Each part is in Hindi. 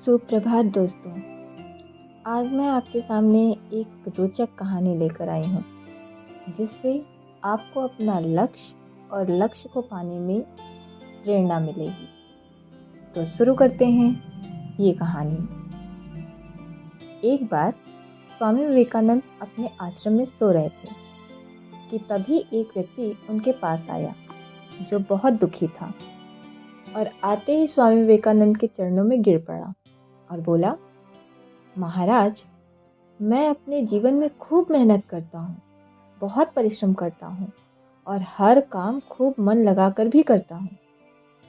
सुप्रभात दोस्तों। आज मैं आपके सामने एक रोचक कहानी लेकर आई हूँ जिससे आपको अपना लक्ष्य और लक्ष्य को पाने में प्रेरणा मिलेगी। तो शुरू करते हैं ये कहानी। एक बार स्वामी विवेकानंद अपने आश्रम में सो रहे थे कि तभी एक व्यक्ति उनके पास आया जो बहुत दुखी था और आते ही स्वामी विवेकानंद के चरणों में गिर पड़ा और बोला, महाराज, मैं अपने जीवन में खूब मेहनत करता हूँ, बहुत परिश्रम करता हूँ और हर काम खूब मन लगाकर भी करता हूँ,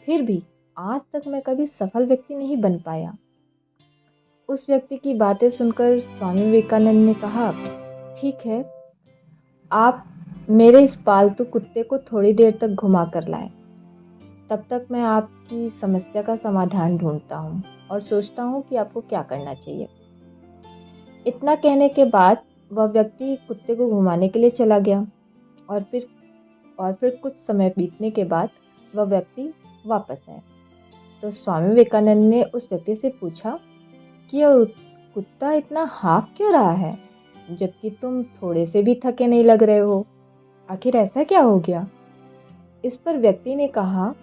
फिर भी आज तक मैं कभी सफल व्यक्ति नहीं बन पाया। उस व्यक्ति की बातें सुनकर स्वामी विवेकानंद ने कहा, ठीक है, आप मेरे इस पालतू कुत्ते को थोड़ी देर तक घुमा कर लाएं। तब तक मैं आपकी समस्या का समाधान ढूंढता हूँ और सोचता हूँ कि आपको क्या करना चाहिए। इतना कहने के बाद वह व्यक्ति कुत्ते को घुमाने के लिए चला गया और फिर कुछ समय बीतने के बाद वह व्यक्ति वापस आया। तो स्वामी विवेकानंद ने उस व्यक्ति से पूछा कि यह कुत्ता इतना हाँफ क्यों रहा है, जबकि तुम थोड़े से भी थके नहीं लग रहे हो। आखिर ऐसा क्या हो गया? इस पर व्यक्ति ने कहा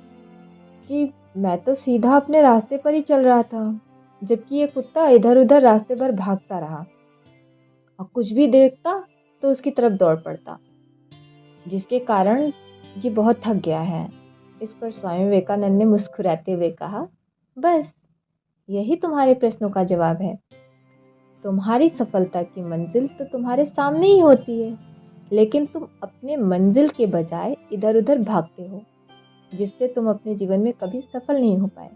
कि मैं तो सीधा अपने रास्ते पर ही चल रहा था, जबकि ये कुत्ता इधर उधर रास्ते भर भागता रहा और कुछ भी देखता तो उसकी तरफ दौड़ पड़ता, जिसके कारण ये बहुत थक गया है। इस पर स्वामी विवेकानंद ने मुस्कुराते हुए कहा, बस यही तुम्हारे प्रश्नों का जवाब है। तुम्हारी सफलता की मंजिल तो तुम्हारे सामने ही होती है, लेकिन तुम अपने मंजिल के बजाय इधर उधर भागते हो, जिससे तुम अपने जीवन में कभी सफल नहीं हो पाए।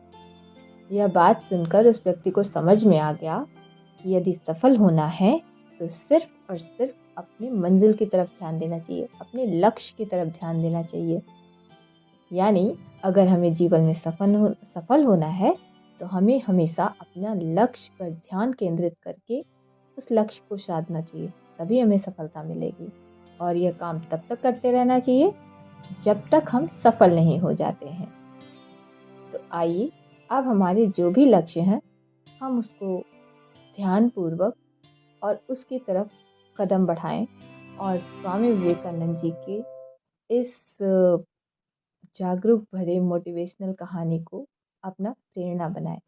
यह बात सुनकर उस व्यक्ति को समझ में आ गया कि यदि सफल होना है तो सिर्फ और सिर्फ अपनी मंजिल की तरफ ध्यान देना चाहिए, अपने लक्ष्य की तरफ ध्यान देना चाहिए। यानी अगर हमें जीवन में सफल होना है तो हमें हमेशा अपना लक्ष्य पर ध्यान केंद्रित करके उस लक्ष्य को साधना चाहिए, तभी हमें सफलता मिलेगी। और यह काम तब तक करते रहना चाहिए जब तक हम सफल नहीं हो जाते हैं। तो आइए अब हमारे जो भी लक्ष्य हैं हम उसको ध्यानपूर्वक और उसकी तरफ कदम बढ़ाएं और स्वामी विवेकानंद जी के इस जागरूक भरे मोटिवेशनल कहानी को अपना प्रेरणा बनाएं।